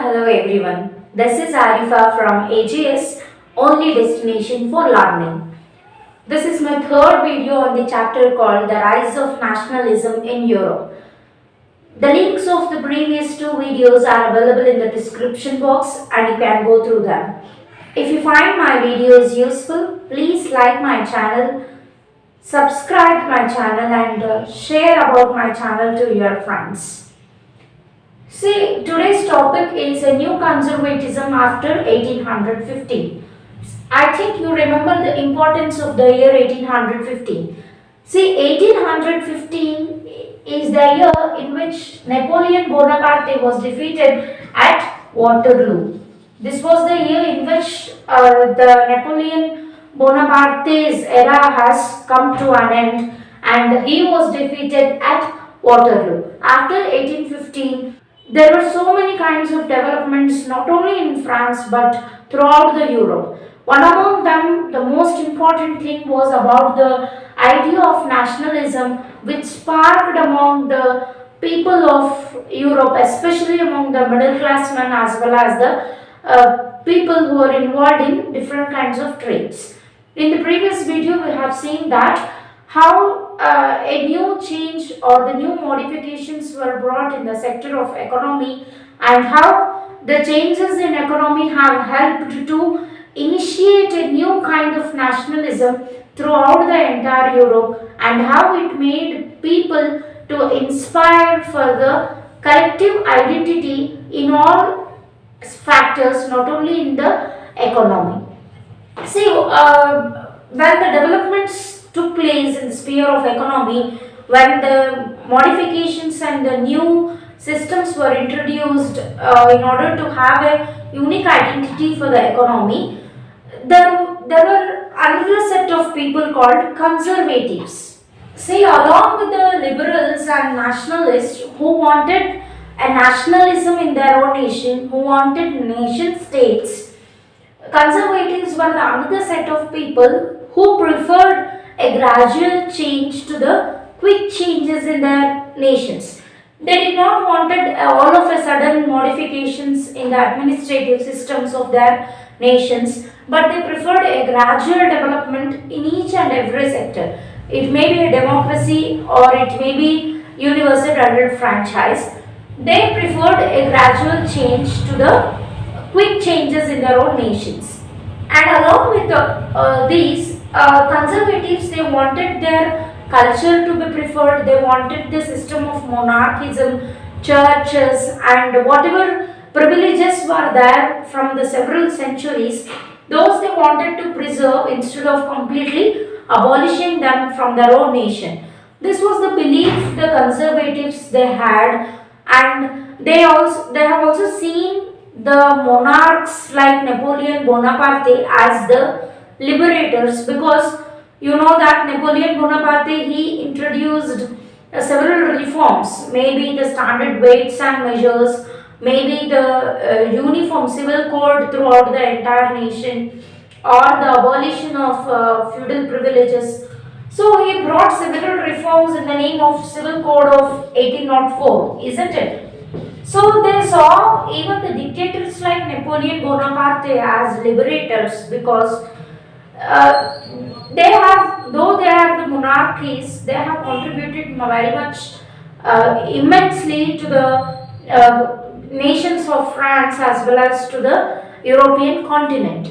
hello everyone. This is Arifa from AGS, Only Destination for Learning. This is my third video on the chapter called The Rise of Nationalism in Europe. The links of the previous two videos are available in the description box and you can go through them. If you find my videos useful, please like my channel, subscribe my channel and share about my channel to your friends. See, today's topic is a new conservatism after 1815. I think you remember the importance of the year 1815. See, 1815 is the year in which Napoleon Bonaparte was defeated at Waterloo. This was the year in which the Napoleon Bonaparte's era has come to an end and he was defeated at Waterloo. After 1815, there were so many kinds of developments not only in France but throughout the Europe. One among them, the most important thing was about the idea of nationalism which sparked among the people of Europe, especially among the middle class men as well as the people who are involved in different kinds of trades. In the previous video, we have seen that how a new change or the new modifications were brought in the sector of economy and how the changes in economy have helped to initiate a new kind of nationalism throughout the entire Europe and how it made people to inspire for the collective identity in all factors, not only in the economy. See, when the developments took place in the sphere of economy, when the modifications and the new systems were introduced in order to have a unique identity for the economy, there were another set of people called conservatives. See, along with the liberals and nationalists who wanted a nationalism in their own nation, who wanted nation states, conservatives were another set of people who preferred a gradual change to the quick changes in their nations. They did not wanted all of a sudden modifications in the administrative systems of their nations, but they preferred a gradual development in each and every sector. It may be a democracy or it may be universal adult franchise. They preferred a gradual change to the quick changes in their own nations. And along with these conservatives, they wanted their culture to be preferred, they wanted the system of monarchism, churches and whatever privileges were there from the several centuries, those they wanted to preserve instead of completely abolishing them from their own nation. This was the belief the conservatives they had, and they have also seen the monarchs like Napoleon Bonaparte as the liberators, because you know that Napoleon Bonaparte, he introduced several reforms, maybe the standard weights and measures, maybe the uniform civil code throughout the entire nation, or the abolition of feudal privileges. So he brought several reforms in the name of civil code of 1804, isn't it? So they saw even the dictators like Napoleon Bonaparte as liberators, because though they are the monarchies, they have contributed very much immensely to the nations of France as well as to the European continent.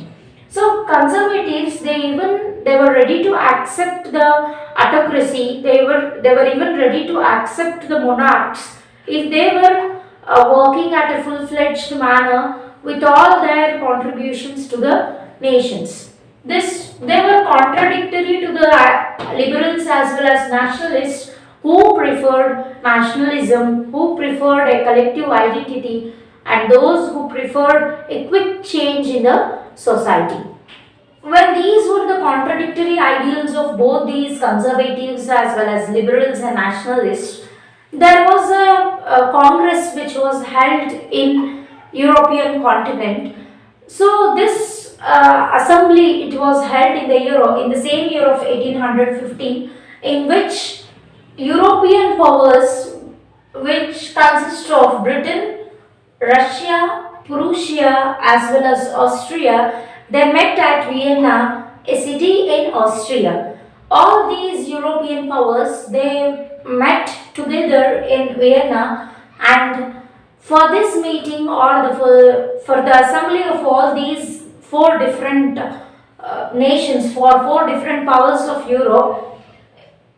So conservatives, they were ready to accept the autocracy. They were even ready to accept the monarchs if they were working at a full-fledged manner with all their contributions to the nations. They were contradictory to the liberals as well as nationalists who preferred nationalism, who preferred a collective identity, and those who preferred a quick change in the society. When these were the contradictory ideals of both these conservatives as well as liberals and nationalists, there was a congress which was held in European continent. So this assembly, it was held in the same year of 1815, in which European powers, which consist of Britain, Russia, Prussia as well as Austria, they met at Vienna, a city in Austria. All these European powers they met together in Vienna, and for this meeting or for the assembly of all these four different nations, for four different powers of Europe,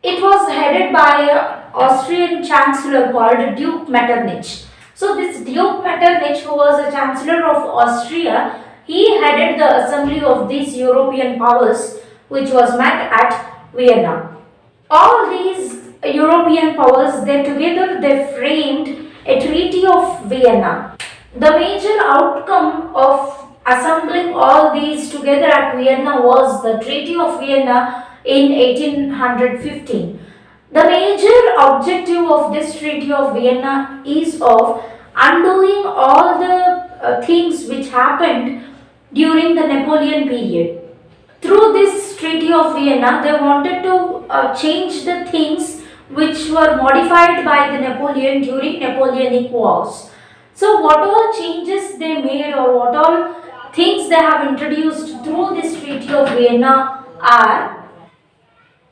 it was headed by an Austrian chancellor called Duke Metternich. So this Duke Metternich, who was a chancellor of Austria, he headed the assembly of these European powers, which was met at Vienna. All these European powers, they together they framed a Treaty of Vienna. The major outcome of assembling all these together at Vienna was the Treaty of Vienna in 1815. The major objective of this Treaty of Vienna is of undoing all the things which happened during the Napoleon period. Through this Treaty of Vienna, they wanted to change the things which were modified by the Napoleon during Napoleonic Wars. So, what all changes they made or what all things they have introduced through this Treaty of Vienna are,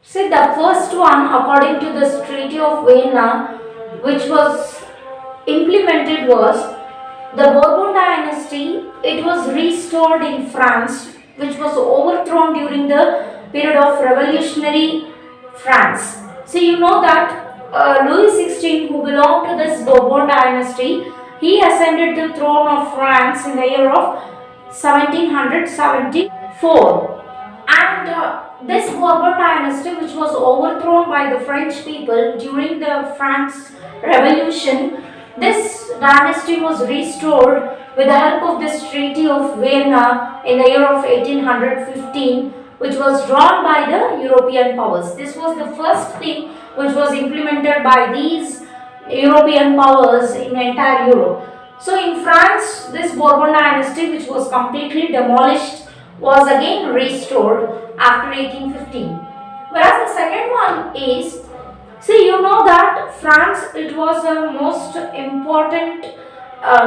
see, the first one, according to this Treaty of Vienna, which was implemented was the Bourbon dynasty. It was restored in France, which was overthrown during the period of revolutionary France. So you know that Louis XVI, who belonged to this Bourbon dynasty, he ascended the throne of France in the year of 1774. And this Bourbon dynasty, which was overthrown by the French people during the France Revolution, this dynasty was restored with the help of this Treaty of Vienna in the year of 1815, which was drawn by the European powers. This was the first thing which was implemented by these European powers in entire Europe. So in France, this Bourbon dynasty, which was completely demolished, was again restored after 1815. Whereas the second one is, see, you know that France, it was the most important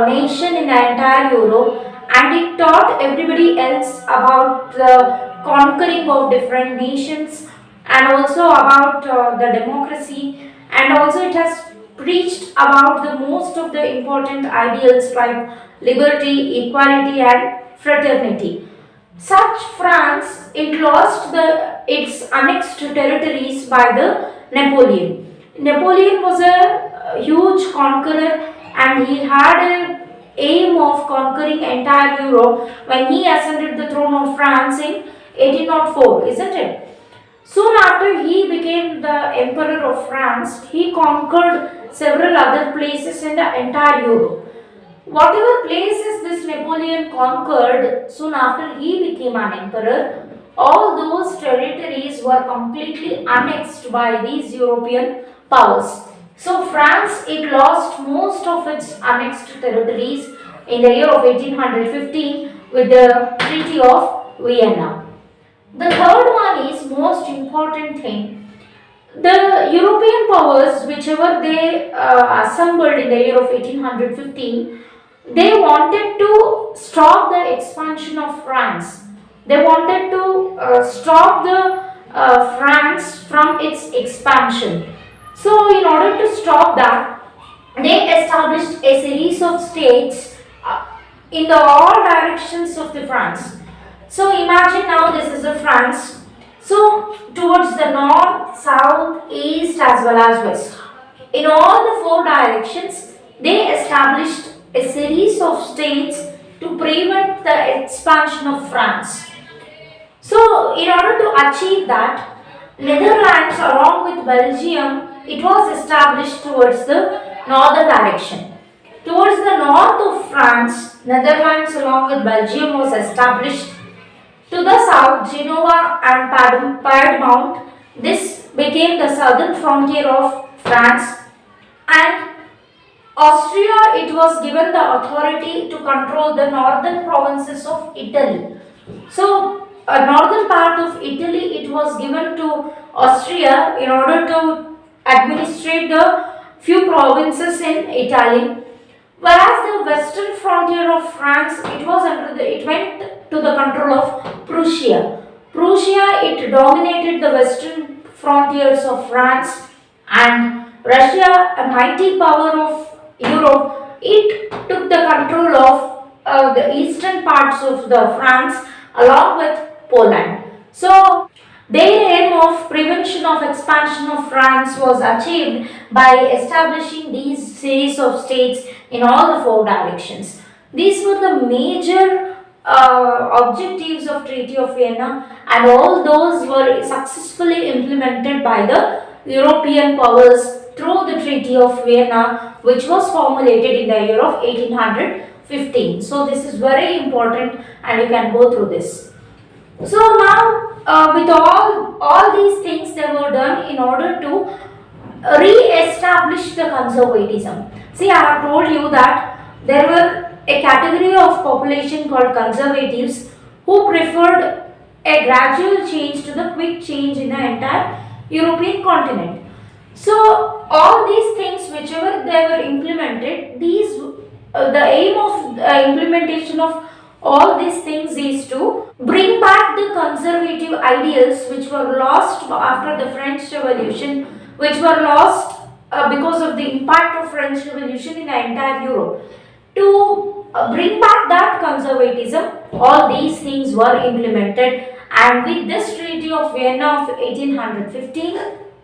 nation in the entire Europe, and it taught everybody else about the conquering of different nations and also about the democracy, and also it has preached about the most of the important ideals like liberty, equality and fraternity. Such France, it lost its annexed territories by the Napoleon. Napoleon was a huge conqueror, and he had a aim of conquering entire Europe when he ascended the throne of France in 1804, isn't it? Soon after he became the emperor of France, he conquered several other places in the entire Europe. Whatever places this Napoleon conquered soon after he became an emperor, all those territories were completely annexed by these European powers. So France, it lost most of its annexed territories in the year of 1815 with the Treaty of Vienna. The third one is most important thing. The European powers, whichever they assembled in the year of 1815, they wanted to stop the expansion of France. They wanted to stop the France from its expansion. So, in order to stop that, they established a series of states in the all directions of the France. So, imagine now this is a France. So, towards the north, south, east, as well as west. In all the four directions, they established a series of states to prevent the expansion of France. So, in order to achieve that, Netherlands along with Belgium, it was established towards the northern direction. Towards the north of France, Netherlands along with Belgium was established. To the south, Genoa and Piedmont, this became the southern frontier of France, and Austria, it was given the authority to control the northern provinces of Italy. So, a northern part of Italy, it was given to Austria in order to administrate the few provinces in Italy. Whereas the western frontier of France, it went to the control of Prussia. Prussia, it dominated the western frontiers of France, and Russia, a mighty power of Europe, it took the control of the eastern parts of the France along with Poland. So their aim of prevention of expansion of France was achieved by establishing these series of states in all the four directions. These were the major objectives of Treaty of Vienna, and all those were successfully implemented by the European powers through the Treaty of Vienna, which was formulated in the year of 1815. So this is very important, and you can go through this. So now, with all these things, they were done in order to re-establish the conservatism. See, I have told you that there were a category of population called conservatives who preferred a gradual change to the quick change in the entire European continent. So all these things, whichever they were implemented, the aim of implementation of all these things is to bring back the conservative ideals which were lost after the French Revolution, which were lost because of the impact of French Revolution in the entire Europe. To bring back that conservatism, all these things were implemented, and with this Treaty of Vienna of 1815,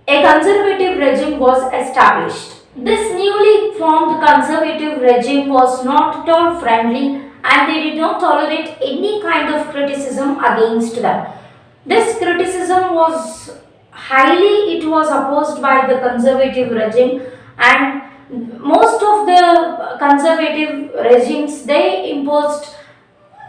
a conservative regime was established. This newly formed conservative regime was not at all friendly, and they did not tolerate any kind of criticism against them. This criticism was it was opposed by the conservative regime, and most of the conservative regimes, they imposed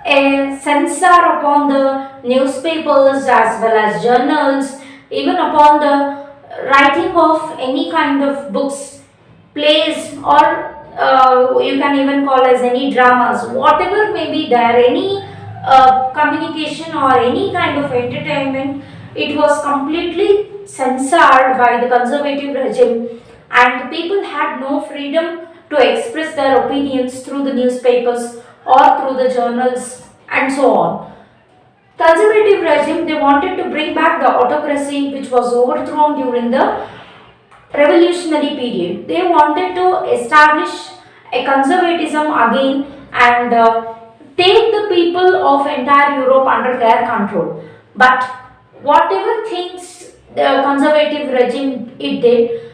a censor upon the newspapers as well as journals, even upon the writing of any kind of books, plays, or you can even call as any dramas, whatever may be there, any communication or any kind of entertainment, it was completely censored by the conservative regime, and people had no freedom to express their opinions through the newspapers or through the journals and so on. Conservative regime, they wanted to bring back the autocracy which was overthrown during the revolutionary period. They wanted to establish a conservatism again, and take the people of entire Europe under their control. But whatever things the conservative regime it did,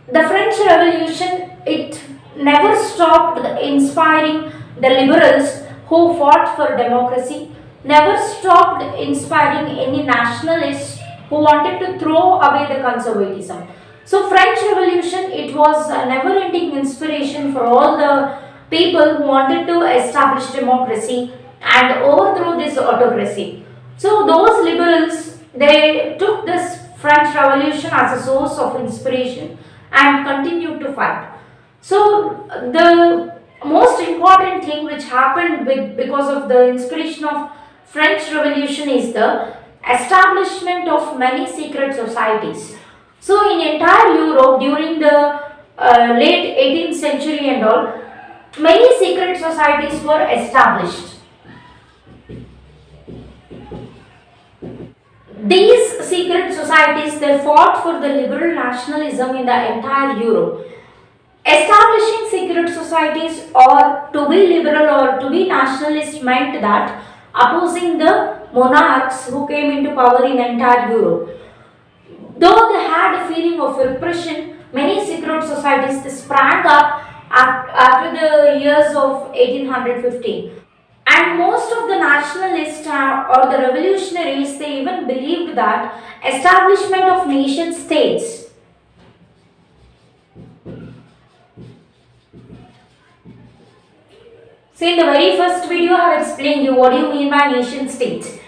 the French Revolution, it never stopped inspiring the liberals who fought for democracy, never stopped inspiring any nationalists who wanted to throw away the conservatism. So French Revolution, it was a never-ending inspiration for all the people who wanted to establish democracy and overthrow this autocracy. So those liberals, they took this French Revolution as a source of inspiration and continued to fight. So the most important thing which happened because of the inspiration of French Revolution is the establishment of many secret societies. So in entire Europe during the late 18th century and all, many secret societies were established. These secret societies, they fought for the liberal nationalism in the entire Europe. Establishing secret societies or to be liberal or to be nationalist meant that opposing the monarchs who came into power in entire Europe. Though they had a feeling of repression, many secret societies they sprang up after the years of 1815. And most of the nationalists or the revolutionaries, they even believed that establishment of nation states. See, in the very first video I have explained you what do you mean by nation states.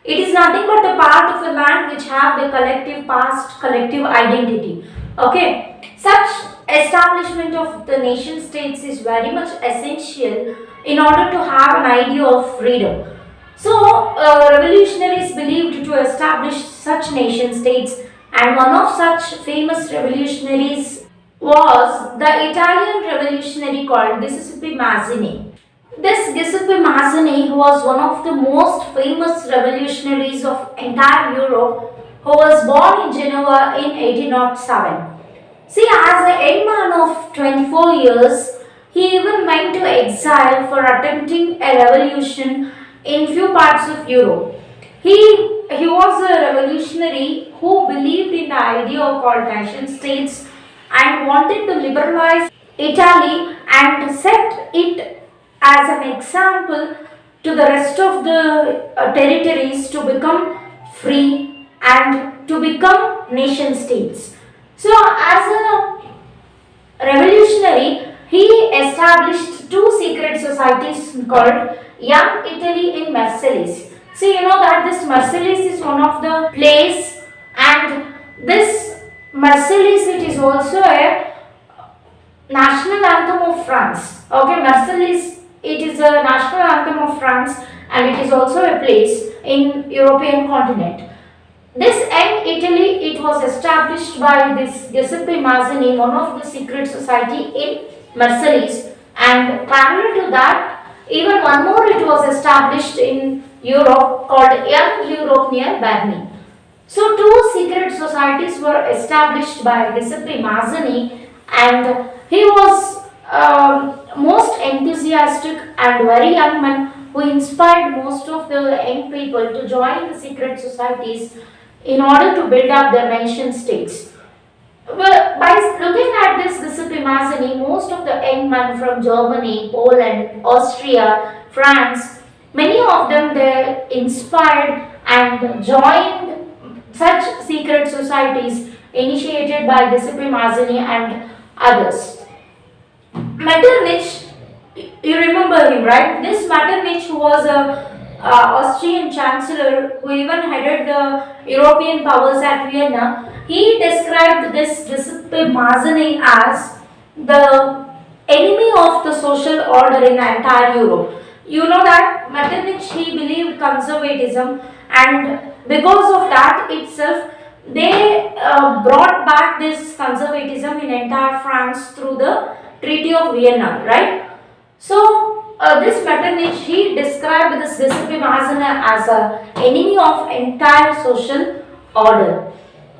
It is nothing but the part of the land which have the collective past, collective identity. Okay, such establishment of the nation states is very much essential in order to have an idea of freedom. So, revolutionaries believed to establish such nation states, and one of such famous revolutionaries was the Italian revolutionary called Giuseppe Mazzini. This Giuseppe Mazzini, who was one of the most famous revolutionaries of entire Europe, who was born in Genoa in 1807. See, as a young man of 24 years, he even went to exile for attempting a revolution in few parts of Europe. He was a revolutionary who believed in the idea of called nation states and wanted to liberalize Italy and set it as an example to the rest of the territories to become free and to become nation states. So, as a revolutionary, he established two secret societies called Young Italy in Marseilles. So, you know that this Marseilles is one of the place, and this Marseilles, it is also a national anthem of France. Okay, Marseilles, it is a national anthem of France, and it is also a place in European continent. This young Italy, it was established by this Giuseppe Mazzini, one of the secret society in Marseilles, and parallel to that, even one more it was established in Europe called Young Europe near Berlin. So two secret societies were established by Giuseppe Mazzini, and he was most enthusiastic and very young man who inspired most of the young people to join the secret societies in order to build up their nation states. Well, by looking at this Giuseppe Mazzini, most of the young men from Germany, Poland, Austria, France, many of them they inspired and joined such secret societies initiated by Giuseppe Mazzini and others. Metternich, you remember him, right? This Metternich, who was a Austrian chancellor who even headed the European powers at Vienna, he described this Giuseppe Mazzini as the enemy of the social order in the entire Europe. You know that Metternich, he believed conservatism, and because of that itself, they brought back this conservatism in entire France through the Treaty of Vienna, right? So this Metternich, he described this Giuseppe Mazzini as a enemy of entire social order.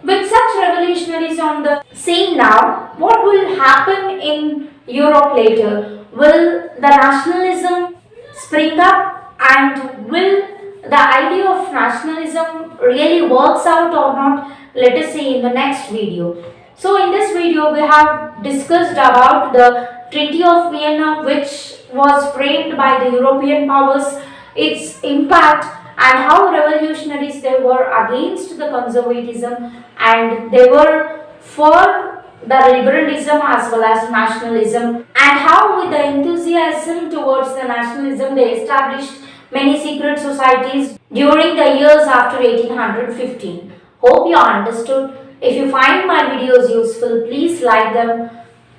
With such revolutionaries on the scene now, what will happen in Europe later? Will the nationalism spring up, and will the idea of nationalism really works out or not? Let us see in the next video. So in this video we have discussed about the Treaty of Vienna, which was framed by the European powers, its impact, and how revolutionaries they were against the conservatism and they were for the liberalism as well as nationalism, and how with the enthusiasm towards the nationalism they established many secret societies during the years after 1815. Hope you understood. If you find my videos useful, please like them,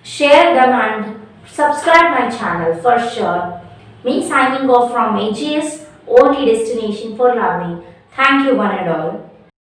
share them and subscribe my channel for sure. Me signing off from AGS, only destination for learning. Thank you one and all.